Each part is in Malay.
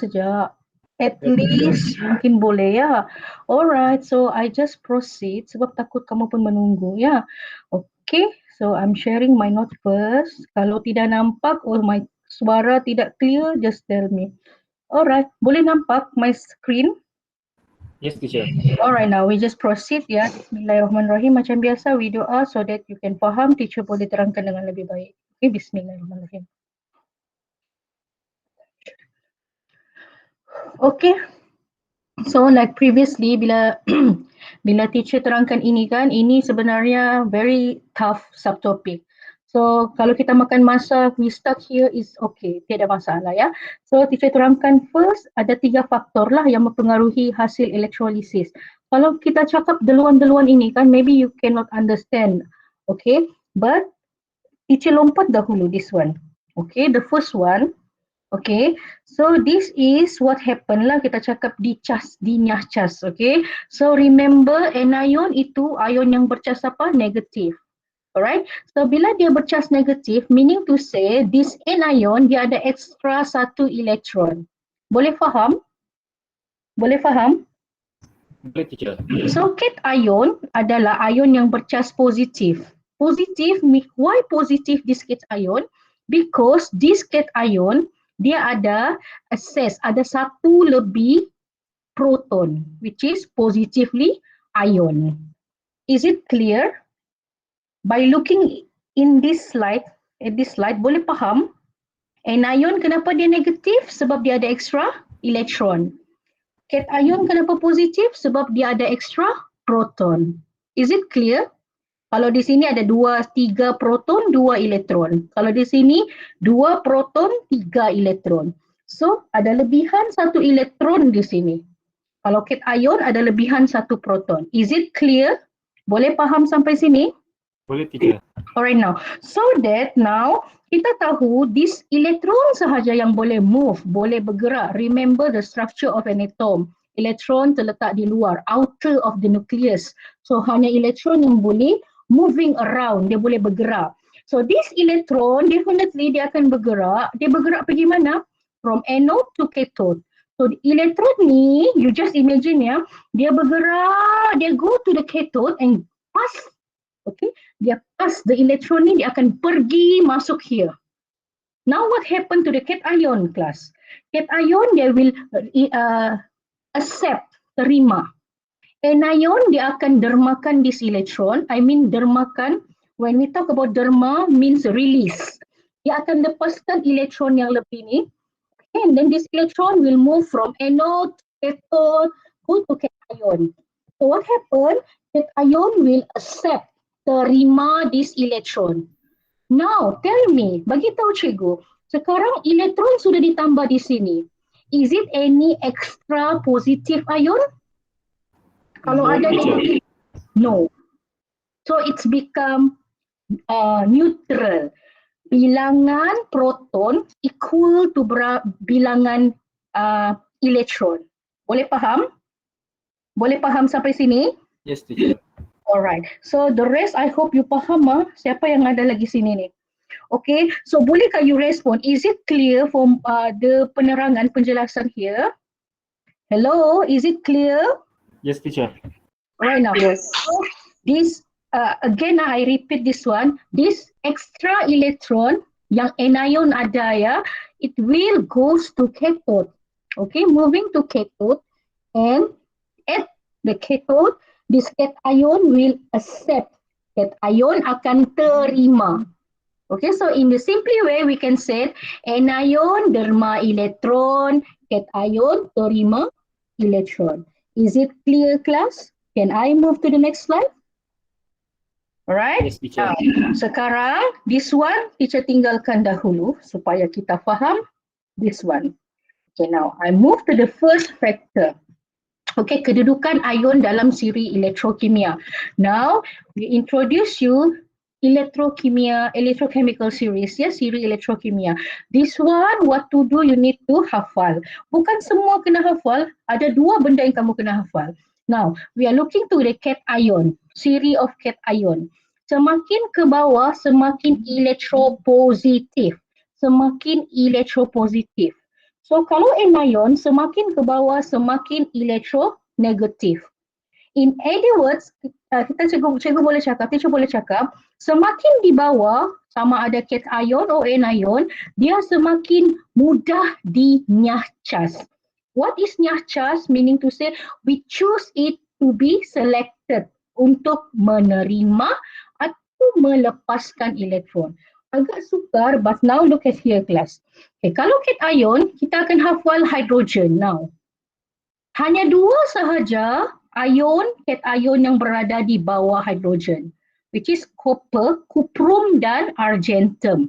Sejak at least mungkin boleh ya. Alright, so I just proceed sebab takut kamu pun menunggu ya. Okay, so I'm sharing my note first. Kalau tidak nampak or my suara tidak clear, just tell me. Alright, boleh nampak my screen? Yes, teacher. Alright, now we just proceed ya. Bismillahirrahmanirrahim. Macam biasa, we doa so that you can faham, teacher boleh terangkan dengan lebih baik. Okay, Bismillahirrahmanirrahim. Okay, so like previously bila bila teacher terangkan ini kan, ini sebenarnya very tough subtopic. So kalau kita makan masa, we stuck here is okay, tiada masalah ya. So teacher terangkan first ada 3 faktor lah yang mempengaruhi hasil elektrolisis. Kalau kita cakap deluan-deluan ini kan, maybe you cannot understand, okay? But teacher lompat dahulu this one. Okay, the first one. Okay, so this is what happen lah kita cakap dinyah cas, okay. So remember anion itu ion yang bercas apa? Negatif. Alright, so bila dia bercas negatif, meaning to say this anion dia ada extra 1 elektron. Boleh faham? Boleh faham? Boleh, teacher. So cation adalah ion yang bercas positif. Positif, why positif this cation? Because this cation dia ada access, ada 1 lebih proton, which is positively ion. Is it clear? By looking in this slide, boleh faham? Anion kenapa dia negatif? Sebab dia ada extra elektron. Cation kenapa positif? Sebab dia ada extra proton. Is it clear? Kalau di sini ada 3 proton, 2 elektron. Kalau di sini 2 proton, 3 elektron. So, ada lebihan 1 elektron di sini. Kalau cation ada lebihan 1 proton. Is it clear? Boleh faham sampai sini? Boleh, teacher. Alright now. So that now kita tahu this elektron sahaja yang boleh move, boleh bergerak. Remember the structure of an atom. Elektron terletak di luar, outer of the nucleus. So hanya elektron yang boleh moving around, dia boleh bergerak. So this electron definitely dia akan bergerak. Dia bergerak pergi mana? From anode to cathode. So elektron ni, you just imagine ya, dia bergerak, dia go to the cathode and pass. Okay, dia pass the electron ni, dia akan pergi masuk here. Now what happened to the cation class? Cation dia will accept, terima. Anion dia akan dermakan this electron. I mean dermakan, when we talk about derma means release. Dia akan lepaskan elektron yang lebih ni. And then this electron will move from anode, cathode, go to cation. So what happened? Cation will accept, terima this electron. Now tell me, bagi tahu cikgu, sekarang elektron sudah ditambah di sini. Is it any extra positive ion? Kalau No, ada teacher. no. So it's become neutral. Bilangan proton equal to bilangan elektron. Boleh faham? Boleh faham sampai sini? Yes, teacher. Alright. So the rest I hope you faham siapa yang ada lagi sini ni. Okay. So bolehkah you respond? Is it clear from the penerangan penjelasan here? Hello, is it clear? Yes, teacher. Right now. Yes. So this again I repeat this one. This extra electron yang anion ada ya, it will goes to cathode. Okay, moving to cathode, and at the cathode, this cation will accept. Cation akan terima. Okay, so in the simply way we can say anion derma elektron, cation terima elektron. Is it clear, class? Can I move to the next slide? Alright. Yes, teacher. Sekarang this one teacher tinggalkan dahulu supaya kita faham this one. Okay, now I move to the first factor. Okay, kedudukan ion dalam siri elektrokimia. Now we introduce you electrochemical series ya, siri elektrokimia. This one what to do, you need to hafal. Bukan semua kena hafal, ada 2 benda yang kamu kena hafal. Now, we are looking to the cation, siri of cation. Semakin ke bawah, semakin elektropositif. Semakin elektropositif. So kalau anion semakin ke bawah semakin elektronegatif. In other words, cikgu boleh cakap, teacher boleh cakap, semakin di bawah sama ada cation atau anion, dia semakin mudah dinyahcas. What is nyahcas? Meaning to say, we choose it to be selected untuk menerima atau melepaskan elektron. Agak sukar, but now look at here class. Okay, kalau cation, kita akan hafal hydrogen now. Hanya dua sahaja cation yang berada di bawah hidrogen, which is copper, cuprum dan argentum.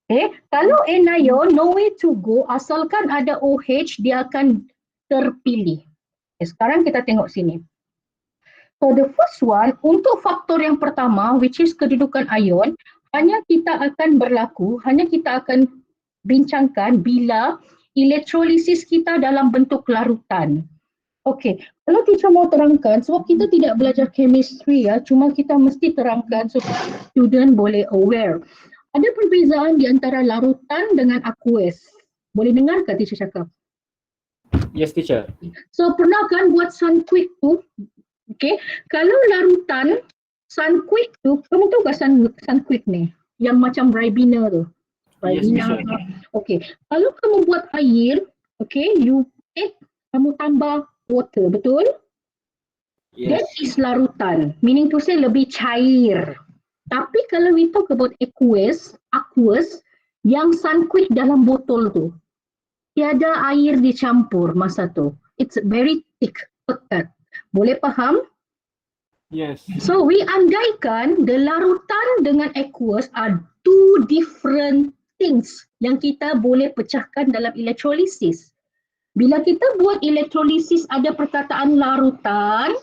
Okay, kalau anion, no way to go, asalkan ada OH, dia akan terpilih. Okay, sekarang kita tengok sini. So the first one, untuk faktor yang pertama, which is kedudukan ion, hanya kita akan bincangkan bila elektrolisis kita dalam bentuk larutan. Okey, kalau teacher mau terangkan, sebab kita tidak belajar chemistry ya, cuma kita mesti terangkan supaya student boleh aware. Ada perbezaan di antara larutan dengan aqueous. Boleh dengar ke teacher cakap? Yes, teacher. So pernah kan buat sunquick tu? Okey, kalau larutan sunquick tu, kamu tahu tak sunquick ni? Yang macam Ribena tu. Yes, teacher. Okey, kalau kamu buat air, okey, kamu tambah water, betul? Yes. That is larutan, meaning to say lebih cair. Tapi kalau we talk about aqueous, yang sunquick dalam botol tu, tiada air dicampur masa tu. It's very thick, pekat. Boleh faham? Yes. So we andaikan the larutan dengan aqueous are two different things yang kita boleh pecahkan dalam elektrolisis. Bila kita buat elektrolisis ada perkataan larutan,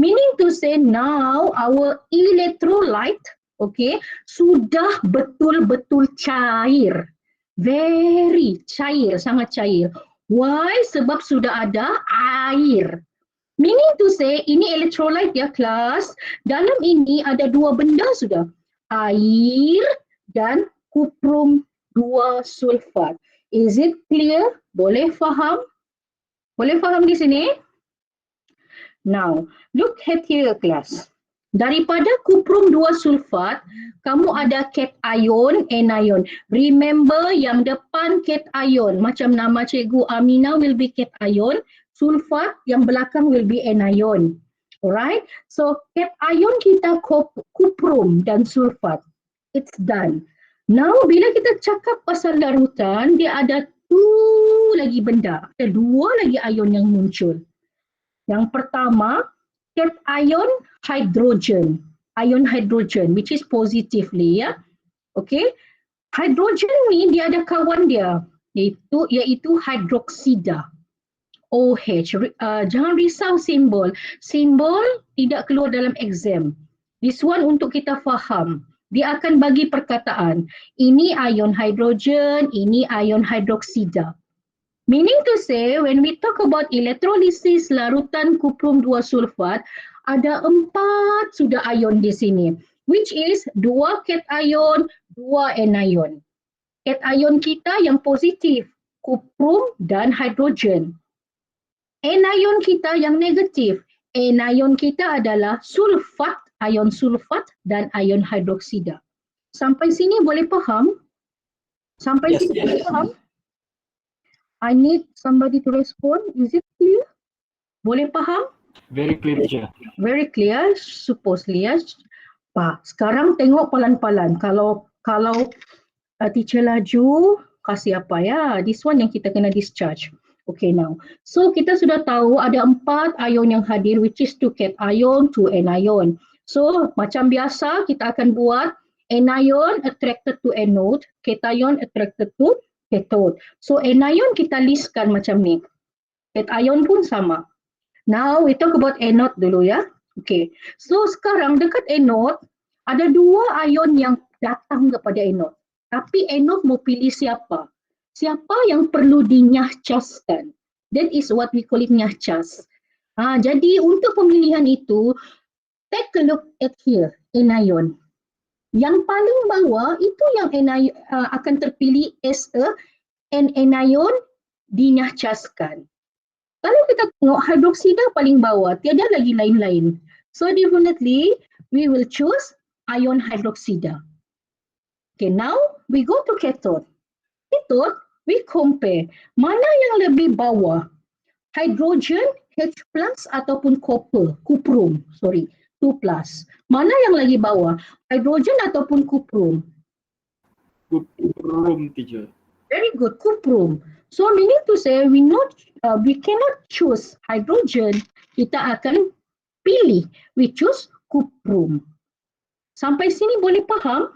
meaning to say now our electrolyte, okay, sudah betul-betul cair. Very cair, sangat cair. Why? Sebab sudah ada air. Meaning to say, ini electrolyte ya kelas. Dalam ini ada dua benda sudah. Air dan kuprum 2 sulfat. Is it clear? Boleh faham? Boleh faham di sini? Now, look at here class. Daripada kuprum 2 sulfat, kamu ada cation, anion. Remember yang depan cation, macam nama cikgu Amina will be cation, sulfat yang belakang will be anion. Alright? So, cation kita kuprum dan sulfat. It's done. Now, bila kita cakap pasal larutan, dia ada lagi benda. Ada dua lagi ion yang muncul. Yang pertama, cation hydrogen. Ion hydrogen, which is positively ya. Okay. Hydrogen ni dia ada kawan dia, iaitu hidroksida. OH. Jangan risau simbol. Simbol tidak keluar dalam exam. This one untuk kita faham. Dia akan bagi perkataan. Ini ion hydrogen, ini ion hidroksida. Meaning to say, when we talk about electrolysis larutan kuprum 2 sulfat, ada 4 sudah ion di sini. Which is 2 cation, 2 anion. Cation kita yang positif, kuprum dan hidrogen. Anion kita yang negatif. Anion kita adalah sulfat, ion sulfat dan ion hidroksida. Sampai sini boleh faham? Sampai Yes, sini yes. boleh faham? I need somebody to respond. Is it clear? Boleh faham? Very clear, teacher. Very clear, supposedly yes. Sekarang tengok pelan-pelan. Kalau teacher laju, kasih apa ya? This one yang kita kena discharge. Okay now. So kita sudah tahu ada 4 ion yang hadir, which is 2 cation, 2 anion. So macam biasa kita akan buat anion attracted to anode, cation attracted to cathode. So anion kita listkan macam ni. Cation pun sama. Now we talk about anode dulu ya. Okay. So sekarang dekat anode ada 2 ion yang datang kepada anode. Tapi anode mau pilih siapa? Siapa yang perlu dinyahcaskan? That is what we call it nyahcas. Jadi untuk pemilihan itu, take a look at here, anion. Yang paling bawah itu yang akan terpilih as an anion dinyahcaskan. Kalau kita tengok hidroksida paling bawah, tiada lagi lain-lain. So definitely we will choose ion hydroxide. Okay, now we go to cathode. Cathode, we compare mana yang lebih bawah, hydrogen H plus ataupun cuprum, 2 plus. Mana yang lagi bawah, hydrogen ataupun cuprum? Cuprum, teacher. Very good, cuprum. So meaning to say we cannot choose hydrogen, kita akan pilih, we choose cuprum. Sampai sini boleh faham?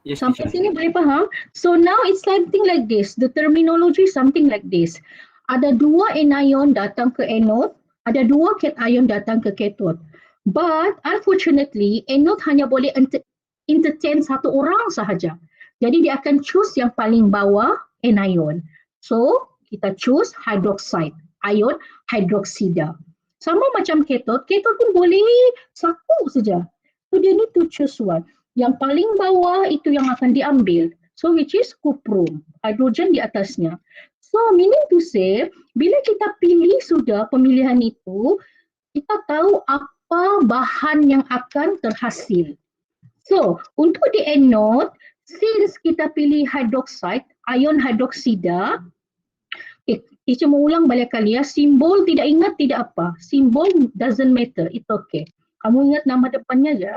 Yes, Sampai teacher. sini boleh faham? So now it's something like this, the terminology is something like this. Ada 2 anion datang ke anode, ada 2 cation datang ke cathode. But unfortunately, anode hanya boleh entertain satu orang sahaja. Jadi dia akan choose yang paling bawah anion. So kita choose hydroxide, ion hydroxide. Sama macam cathode, cathode pun boleh satu saja. So dia need to choose one. Yang paling bawah itu yang akan diambil. So which is cuprum, hidrogen di atasnya. So meaning to say, bila kita pilih sudah pemilihan itu, kita tahu apa bahan yang akan terhasil. So untuk di anode, since kita pilih hydroxide, ion hydroxide, teacher mau ulang balik kali ya, simbol tidak ingat tidak apa, simbol doesn't matter, it's okay. Kamu ingat nama depannya aja.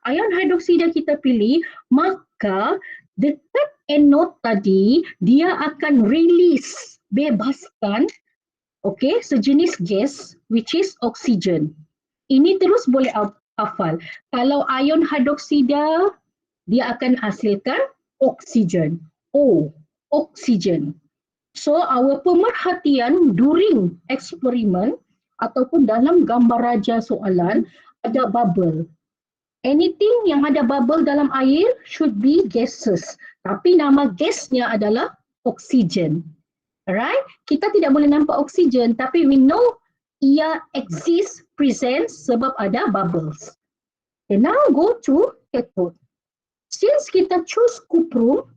Ion hydroxide kita pilih, maka dekat anode tadi dia akan release, bebaskan, okay, sejenis gas which is oxygen. Ini terus boleh hafal. Kalau ion hydroxide dia akan hasilkan oxygen. Oxygen. So our pemerhatian during eksperimen ataupun dalam gambar raja soalan ada bubble. Anything yang ada bubble dalam air should be gases. Tapi nama gasnya adalah oxygen. Alright? Kita tidak boleh nampak oxygen tapi we know ia exist, present sebab ada bubbles. Okay, now go to cathode. Since kita choose cuprum,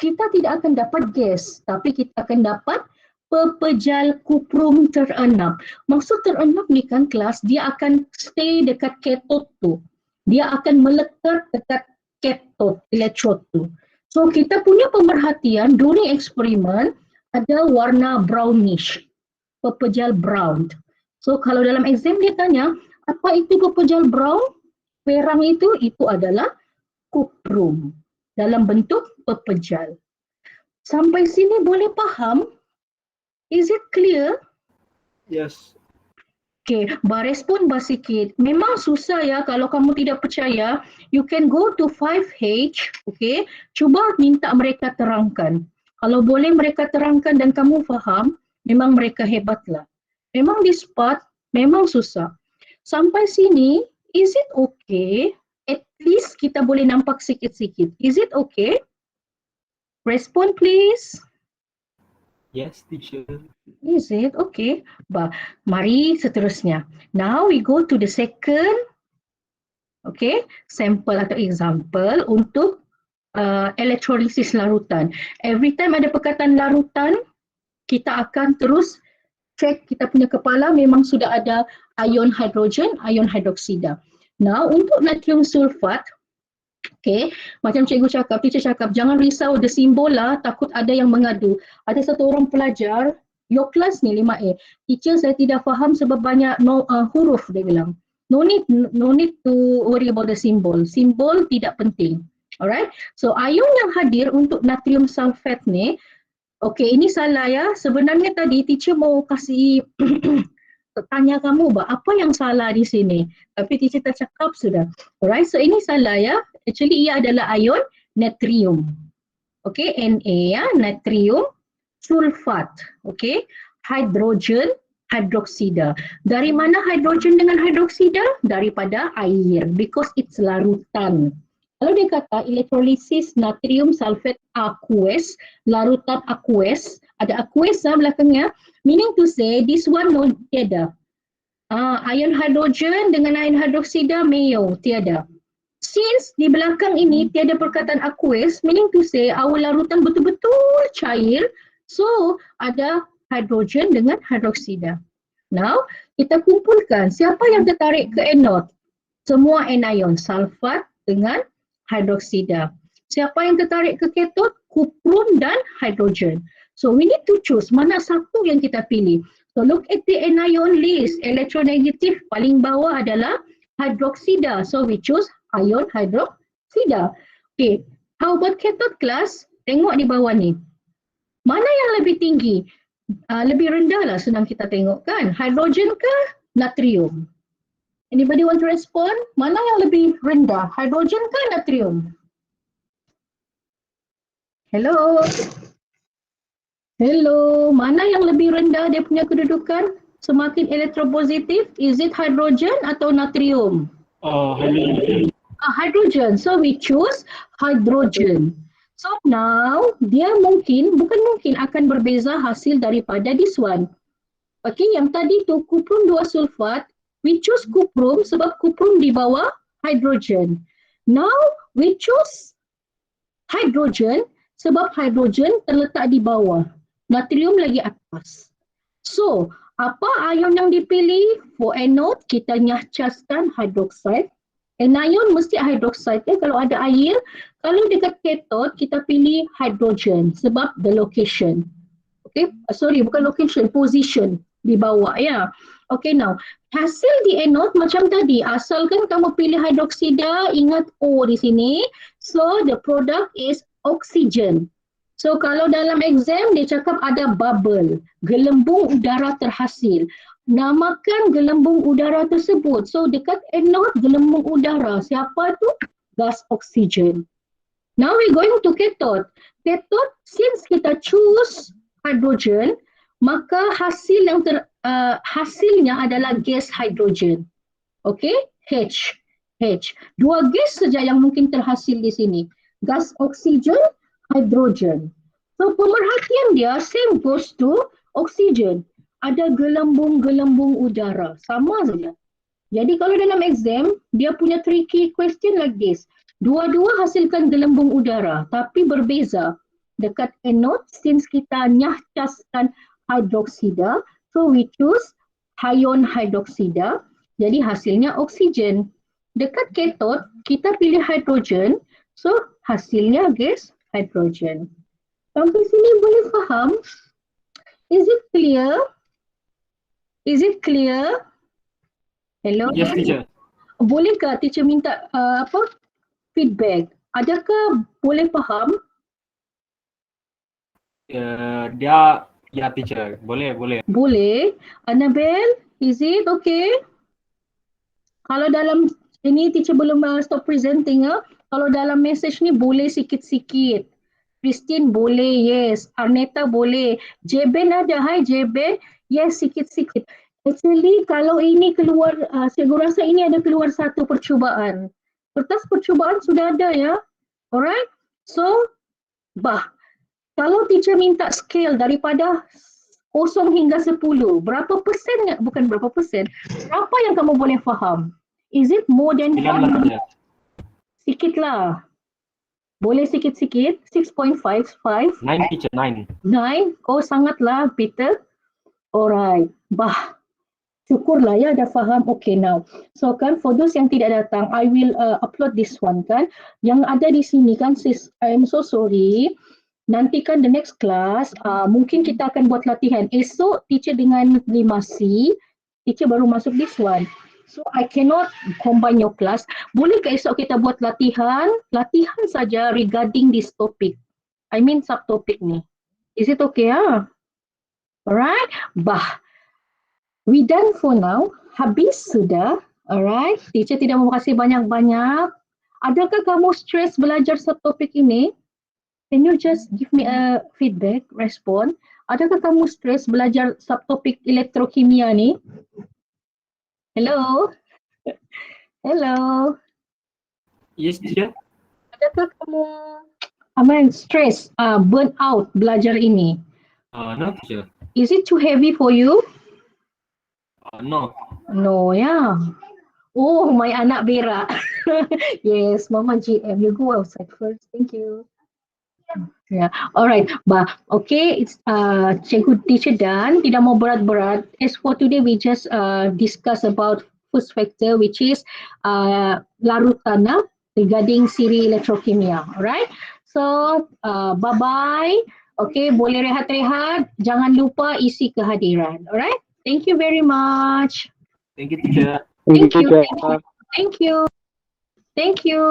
kita tidak akan dapat gas, tapi kita akan dapat pepejal kuprum terenap. Maksud terenap ni kan kelas, dia akan stay dekat cathode tu. Dia akan melekat dekat cathode, electrode tu. So kita punya pemerhatian during eksperimen ada warna brownish, pepejal brown. So kalau dalam exam dia tanya, apa itu pepejal brown? Perang itu adalah kuprum dalam bentuk pepejal. Sampai sini boleh faham? Is it clear? Yes. Okay, respon sikit. Memang susah ya kalau kamu tidak percaya. You can go to 5H, okay. Cuba minta mereka terangkan. Kalau boleh mereka terangkan dan kamu faham, memang mereka hebatlah. Memang di spot, memang susah. Sampai sini, is it okay? At least kita boleh nampak sikit-sikit. Is it okay? Respond please. Yes, teacher. Is it? Okay. Mari seterusnya. Now we go to the second, okay, sampel atau example untuk electrolysis larutan. Every time ada perkataan larutan, kita akan terus check kita punya kepala memang sudah ada ion hidrogen, ion hydroxide. Now untuk natrium sulfat, okay, macam cikgu cakap, teacher cakap, jangan risau the simbol lah, takut ada yang mengadu. Ada satu orang pelajar, your class ni 5A, teacher saya tidak faham sebab banyak huruf dia bilang. No need to worry about the symbol. Simbol tidak penting. Alright, so ion yang hadir untuk natrium sulfat ni, okay, ini salah ya. Sebenarnya tadi teacher mau kasih tanya kamu apa yang salah di sini. Tapi teacher tak cakap sudah. Alright, so ini salah ya. Actually ia adalah ion natrium. Okay, Na ya, natrium sulfat. Okay, hidrogen hydroxide. Dari mana hidrogen dengan hydroxide? Daripada air, because it's larutan. Kalau dia kata electrolysis natrium sulfate aqueous, larutan aqueous, ada aqueous belakangnya, meaning to say this one no tiada. Ion hydrogen dengan ion hydroxide meo tiada. Since di belakang ini tiada perkataan aqueous, meaning to say our larutan betul-betul cair, So, ada hidrogen dengan hidroksida. Now, kita kumpulkan siapa yang tertarik ke anode? Semua anion, sulfat dengan hidroksida. Siapa yang tertarik ke katot? Kuprum dan hidrogen. So we need to choose mana satu yang kita pilih. So look at the anion list. Electronegative paling bawah adalah hidroksida. So we choose ion hidroksida. Okay, how about cathode class? Tengok di bawah ni. Mana yang lebih tinggi? Lebih rendah lah, senang kita tengok kan. Hidrogen ke natrium? Anybody want to respond? Mana yang lebih rendah? Hidrogen ke natrium? Hello? Hello? Mana yang lebih rendah dia punya kedudukan? Semakin elektropositif, is it hydrogen atau natrium? Hydrogen. Hydrogen. So we choose hydrogen. So now, dia bukan mungkin akan berbeza hasil daripada this one. Okay, yang tadi tu kuprum 2 sulfat, we choose kuprum sebab kuprum di bawah hydrogen. Now, we choose hydrogen sebab hydrogen terletak di bawah. Natrium lagi atas. So, apa ion yang dipilih? For anode, kita nyahcaskan hydroxide. Anion mesti hydroxide kalau ada air. Kalau dekat cathode, kita pilih hydrogen sebab the location. Okay, sorry, bukan location, position di bawah ya. Okay, now hasil di anode macam tadi, asalkan kamu pilih hidroksida, ingat O di sini. So the product is oxygen. So kalau dalam exam dia cakap ada bubble, gelembung udara terhasil. Namakan gelembung udara tersebut. So dekat anode gelembung udara, siapa tu? Gas oksigen. Now we going to cathode. Cathode, since kita choose hydrogen, maka hasilnya adalah gas hydrogen. Okay, H. Dua gas saja yang mungkin terhasil di sini. Gas oksigen, hydrogen. So pemerhatian dia same goes to oksigen. Ada gelembung-gelembung udara. Sama saja. Jadi kalau dalam exam, dia punya tricky question like this. Dua-dua hasilkan gelembung udara, tapi berbeza. Dekat anode, since kita nyahcaskan hidroksida, so we choose ion hidroksida, jadi hasilnya oksigen. Dekat cathode, kita pilih hidrogen, so hasilnya gas hidrogen. Sampai sini boleh faham? Is it clear? Is it clear? Hello? Yes, teacher. Bolehkah teacher minta feedback? Adakah boleh faham? Ya teacher, boleh. Boleh. Annabelle, is it okay? Kalau dalam ini teacher belum stop presenting kalau dalam message ni boleh sikit-sikit. Christine boleh, yes. Arneta boleh. Jeben ada, hai Jeben. Yes, sikit-sikit. Actually kalau ini keluar, cikgu rasa ini ada keluar satu percubaan. Kertas percubaan sudah ada ya. Alright? So, kalau teacher minta scale daripada 0 hingga 10, berapa persen, bukan berapa persen, berapa yang kamu boleh faham? Is it more than 9 lah. Sikit lah. Boleh sikit-sikit? 6.55? 9 teacher, 9. 9? Oh sangatlah Peter. Alright. Syukurlah ya dah faham. Okay now. So kan for those yang tidak datang, I will upload this one kan. Yang ada di sini kan sis, I'm so sorry. Nanti kan the next class, mungkin kita akan buat latihan. Esok teacher dengan 5C, teacher baru masuk this one. So I cannot combine your class. Bolehkah esok kita buat latihan? Latihan saja regarding this topic. I mean subtopic ni. Is it okay Alright? We done for now. Habis sudah. Alright? Teacher tidak mau kasih banyak-banyak. Adakah kamu stres belajar subtopik ini? Can you just give me a feedback, respond? Adakah kamu stres belajar subtopik elektrokimia ni? Hello? Hello? Yes, teacher. Adakah kamu stres, burn out belajar ini? No, teacher. Is it too heavy for you? No. No, ya. Oh, my anak berak. Yes, Mama GM. You go outside first. Thank you. Yeah, alright. Okay, it's Cikgu Teacher Dan. Tidak mau berat-berat. As for today, we just discuss about first factor, which is larutan regarding siri elektrokimia. Alright. So, bye-bye. Okay, boleh rehat-rehat. Jangan lupa isi kehadiran. Alright. Thank you very much. Thank you, teacher. Thank you. Thank you. Thank you. Thank you.